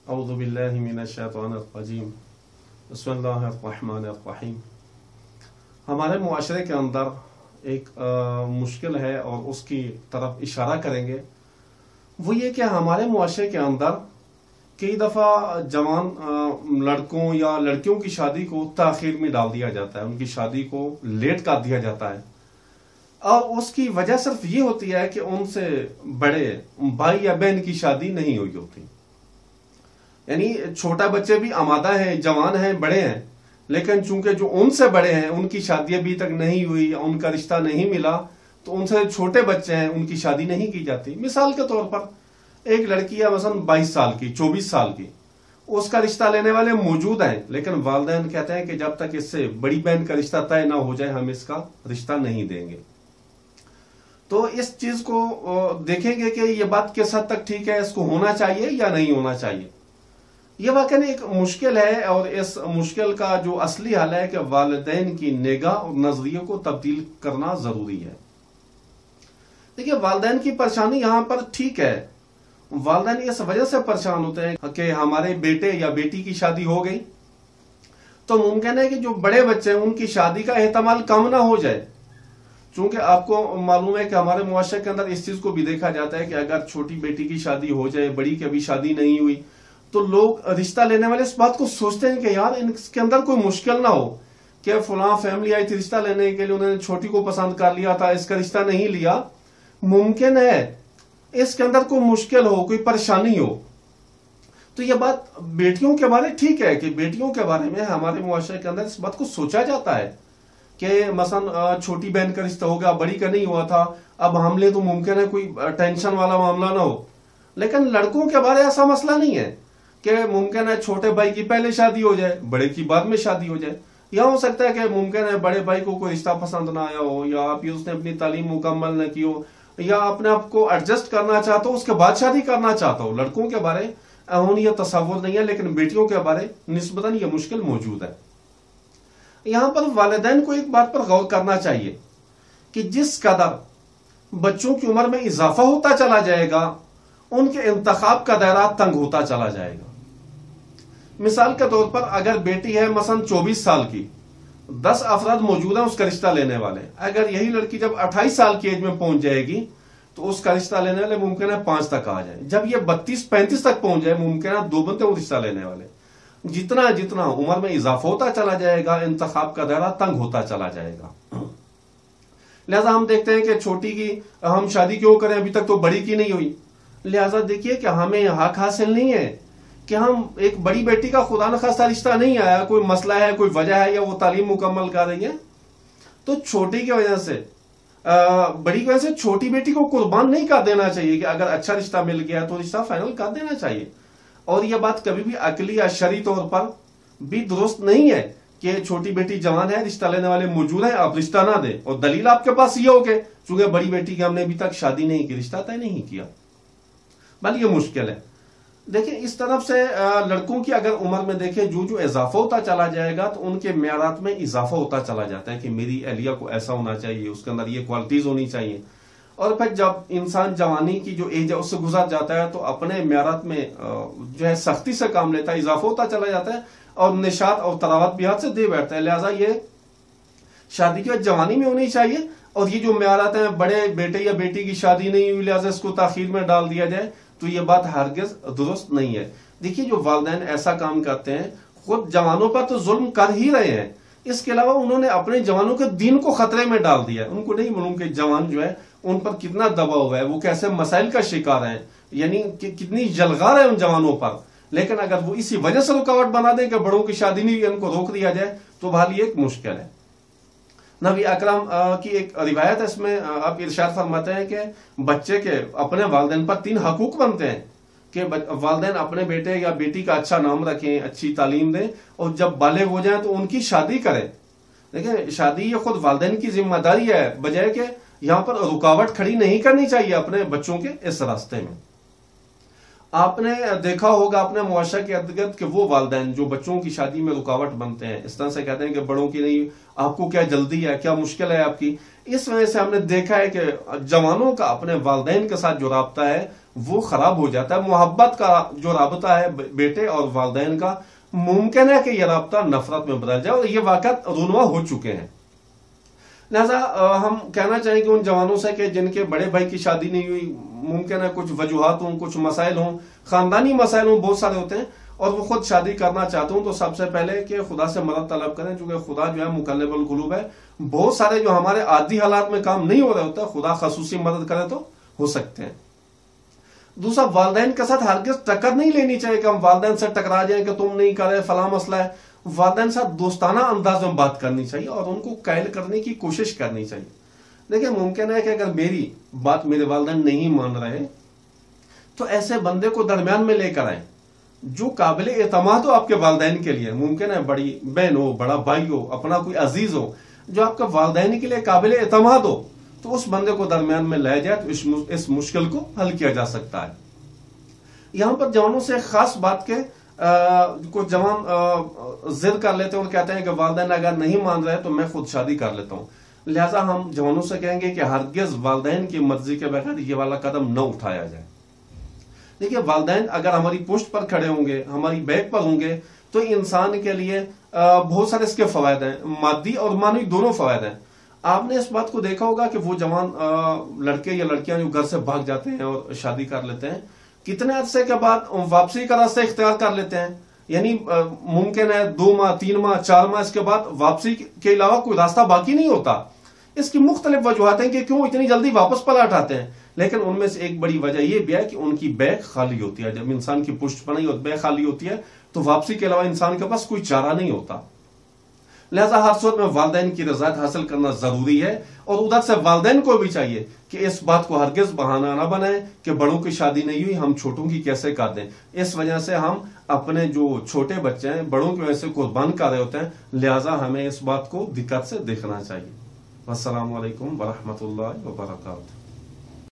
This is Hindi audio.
औज़ु बिल्लाहि मिनश्शैतानिर्रजीम। बिस्मिल्लाहिर्रहमानिर्रहीम। हमारे मुआशरे के अंदर एक मुश्किल है और उसकी तरफ इशारा करेंगे। वो ये कि हमारे मुआशरे के अंदर कई दफ़ा जवान लड़कों या लड़कियों की शादी को ताखीर में डाल दिया जाता है, उनकी शादी को लेट कर दिया जाता है। और उसकी वजह सिर्फ ये होती है कि उनसे बड़े भाई या बहन की शादी नहीं हुई होती। यानी छोटा बच्चे भी आमादा है, जवान है, बड़े हैं, लेकिन चूंकि जो उनसे बड़े हैं उनकी शादी अभी तक नहीं हुई, उनका रिश्ता नहीं मिला, तो उनसे छोटे बच्चे हैं उनकी शादी नहीं की जाती। मिसाल के तौर पर एक लड़की है मसलन 22 साल की, 24 साल की, उसका रिश्ता लेने वाले मौजूद हैं, लेकिन वालिदैन कहते हैं कि जब तक इससे बड़ी बहन का रिश्ता तय ना हो जाए हम इसका रिश्ता नहीं देंगे। तो इस चीज को देखेंगे कि ये बात किस हद तक ठीक है, इसको होना चाहिए या नहीं होना चाहिए। यह वाकई एक मुश्किल है और इस मुश्किल का जो असली हल है कि वालिदैन की निगाह और नजरिए को तब्दील करना जरूरी है। देखिए, वालिदैन की परेशानी यहां पर ठीक है। वालिदैन इस वजह से परेशान होते हैं कि हमारे बेटे या बेटी की शादी हो गई तो मुमकिन है कि जो बड़े बच्चे हैं उनकी शादी का एहतमाल कम ना हो जाए। चूंकि आपको मालूम है कि हमारे मुआशरे के अंदर इस चीज को भी देखा जाता है कि अगर छोटी बेटी की शादी हो जाए, बड़ी की अभी शादी नहीं हुई, तो लोग रिश्ता लेने वाले इस बात को सोचते हैं कि यार इनके अंदर कोई मुश्किल ना हो कि फलां फैमिली आई थी रिश्ता लेने के लिए, उन्होंने छोटी को पसंद कर लिया था, इसका रिश्ता नहीं लिया। मुमकिन है इसके अंदर कोई मुश्किल हो, कोई परेशानी हो। तो यह बात बेटियों के बारे ठीक है कि बेटियों के बारे में हमारे मुआशरे के अंदर इस बात को सोचा जाता है कि मसलन छोटी बहन का रिश्ता हो गया, बड़ी का नहीं हुआ था, अब हम ले तो मुमकिन है कोई टेंशन वाला मामला ना हो। लेकिन लड़कों के बारे ऐसा मसला नहीं है कि मुमकिन है छोटे भाई की पहले शादी हो जाए, बड़े की बाद में शादी हो जाए। यह हो सकता है कि मुमकिन है बड़े भाई को कोई रिश्ता पसंद ना आया हो, या फिर उसने अपनी तालीम मुकम्मल न की हो, या अपने आप को एडजस्ट करना चाहता हो, उसके बाद शादी करना चाहता हो। लड़कों के बारे में यह तस्वुर नहीं है, लेकिन बेटियों के बारे निस्बतन यह मुश्किल मौजूद है। यहां पर वालिदैन को एक बात पर गौर करना चाहिए कि जिस कदर बच्चों की उम्र में इजाफा होता चला जाएगा उनके इंतखाब का दायरा तंग होता चला जाएगा। मिसाल के तौर पर अगर बेटी है मसलन 24 साल की, 10 अफराद मौजूद हैं उसका रिश्ता लेने वाले, अगर यही लड़की जब 28 साल की एज में पहुंच जाएगी तो उसका रिश्ता लेने वाले मुमकिन है 5 तक आ जाए। जब ये 32-35 तक पहुंच जाए मुमकिन है 2 बंदे वो रिश्ता लेने वाले। जितना जितना उम्र में इजाफा होता चला जाएगा इंतखाब का दायरा तंग होता चला जाएगा। लिहाजा हम देखते हैं कि छोटी की हम शादी क्यों करें, अभी तक तो बड़ी की नहीं हुई। लिहाजा देखिए कि हमें हक हासिल नहीं है कि हम एक बड़ी बेटी का खुदा न खास्ता रिश्ता नहीं आया, कोई मसला है, कोई वजह है, या वो तालीम मुकम्मल कर रही है, तो छोटी की वजह से बड़ी की वजह से छोटी बेटी को कुर्बान नहीं कर देना चाहिए कि अगर अच्छा रिश्ता मिल गया तो रिश्ता फाइनल कर देना चाहिए। और यह बात कभी भी अकली या शरई तौर पर भी दुरुस्त नहीं है कि छोटी बेटी जवान है, रिश्ता लेने वाले मौजूद है, आप रिश्ता ना दें। और दलील आपके पास ये हो कि चूंकि बड़ी बेटी की हमने अभी तक शादी नहीं की, रिश्ता तय नहीं किया, बल्कि ये मुश्किल है। देखिए, इस तरफ से लड़कों की अगर उम्र में देखें जो जो इजाफा होता चला जाएगा तो उनके मेयारात में इजाफा होता चला जाता है कि मेरी अहलिया को ऐसा होना चाहिए, उसके अंदर ये क्वालिटीज होनी चाहिए। और फिर जब इंसान जवानी की जो एज है उससे गुजर जाता है तो अपने मेयारात में जो है सख्ती से काम लेता है, इजाफा होता चला जाता है और निशात और तरावत भी हाथ से दे बैठता है। लिहाजा ये शादी जो है जवानी में होनी चाहिए, और ये जो मेयारात हैं बड़े बेटे या बेटी की शादी नहीं हुई लिहाजा इसको ताखीर में डाल दिया जाए, तो ये बात हरगिज दुरुस्त नहीं है। देखिए, जो वालिदैन ऐसा काम करते हैं खुद जवानों पर तो जुल्म कर ही रहे हैं, इसके अलावा उन्होंने अपने जवानों के दीन को खतरे में डाल दिया है। उनको नहीं मालूम कि जवान जो है उन पर कितना दबाव है, वो कैसे मसाइल का शिकार है, यानी कि कितनी जलगार है उन जवानों पर। लेकिन अगर वो इसी वजह से रुकावट बना दें कि बड़ों की शादी नहीं हुई, उनको रोक दिया जाए, तो भाली एक मुश्किल है। नबी अकरम की एक रिवायत है, इसमें आप इरशाद फरमाते हैं कि बच्चे के अपने वालिदैन पर 3 हकूक बनते हैं कि वालिदैन अपने बेटे या बेटी का अच्छा नाम रखें, अच्छी तालीम दें, और जब बालिग हो जाएं तो उनकी शादी करें। देखिए, शादी ये खुद वालिदैन की जिम्मेदारी है, बजाय कि यहां पर रुकावट खड़ी नहीं करनी चाहिए अपने बच्चों के इस रास्ते में। आपने देखा होगा अपने मुआशरे के इर्द गिर्द कि वो वालिदैन जो बच्चों की शादी में रुकावट बनते हैं, इस तरह से कहते हैं कि बड़ों की नहीं, आपको क्या जल्दी है, क्या मुश्किल है आपकी। इस वजह से हमने देखा है कि जवानों का अपने वालिदैन के साथ जो राब्ता है वो खराब हो जाता है। मोहब्बत का जो राबता है बेटे और वालिदैन का, मुमकिन है कि यह राबता नफरत में बदल जाए, और ये वाकत रूनुमा हो चुके हैं। लिहाजा हम कहना चाहेंगे उन जवानों से कि जिनके बड़े भाई की शादी नहीं हुई, मुमकिन है कुछ वजूहात हों, कुछ मसाइल हों, खानदानी मसाइल हों, बहुत सारे होते हैं, और वो खुद शादी करना चाहते हो, तो सबसे पहले कि खुदा से मदद तलब करें, क्योंकि खुदा जो है मुकल्लिबुल कुलूब है। बहुत सारे जो हमारे आदि हालात में काम नहीं हो रहे होते, खुदा खसूसी मदद करे तो हो सकते हैं। दूसरा, वालिदैन के साथ हरगिज टक्कर नहीं लेनी चाहिए कि हम वालिदैन से टकरा जाएं कि तुम नहीं करे, फला मसला है। वालिदैन साथ दोस्ताना अंदाज में बात करनी चाहिए और उनको कायल करने की कोशिश करनी चाहिए। देखिए, मुमकिन है कि अगर मेरी बात मेरे वालिदैन नहीं मान रहे, तो ऐसे बंदे को दरमियान में लेकर आए जो काबिल एतमाद हो आपके वालिदैन के लिए। मुमकिन है बड़ी बहन हो, बड़ा भाई हो, अपना कोई अजीज हो जो आपके वालिदैन के लिए काबिल एतमाद हो, तो उस बंदे को दरमियान में लाया जाए तो इस मुश्किल को हल किया जा सकता है। यहां पर जवानों से खास बात के कुछ जवान जिद कर लेते हैं और कहते हैं कि वालिदैन अगर नहीं मान रहे तो मैं खुद शादी कर लेता हूं। लिहाजा हम जवानों से कहेंगे कि हरगिज वालिदैन की मर्जी के बगैर ये वाला कदम न उठाया जाए। देखिए, वालिदैन अगर हमारी पुष्ट पर खड़े होंगे, हमारी बैक पर होंगे, तो इंसान के लिए बहुत सारे इसके फवायद हैं, मादी और मानवी दोनों फवायद हैं। आपने इस बात को देखा होगा कि वो जवान लड़के या लड़कियां जो घर से भाग जाते हैं और शादी कर लेते हैं, कितने अरसे के बाद वापसी का रास्ता इख्तियार कर लेते हैं। यानी मुमकिन है 2 माह, 3 माह, 4 माह इसके बाद वापसी के अलावा कोई रास्ता बाकी नहीं होता। इसकी मुख्तलिफ वजूहत हैं कि क्यों इतनी जल्दी वापस पलट आते हैं, लेकिन उनमें से एक बड़ी वजह यह भी है कि उनकी बैग खाली होती है। जब इंसान की पुष्ट पर नहीं होती, बैग खाली होती है, तो वापसी के अलावा इंसान के पास कोई चारा नहीं होता। लिहाजा हर सूरत में वालिदैन की रज़ायत हासिल करना जरूरी है, और उधर से वालिदैन को भी चाहिए कि इस बात को हरगिज बहाना ना बनाए कि बड़ों की शादी नहीं हुई, हम छोटों की कैसे कर दें। इस वजह से हम अपने जो छोटे बच्चे हैं बड़ों की वजह से कुर्बान कर रहे होते हैं। लिहाजा हमें इस बात को दिक्कत से देखना चाहिए। अस्सलामु अलैकुम वरहमतुल्लाहि वबरकातुहू।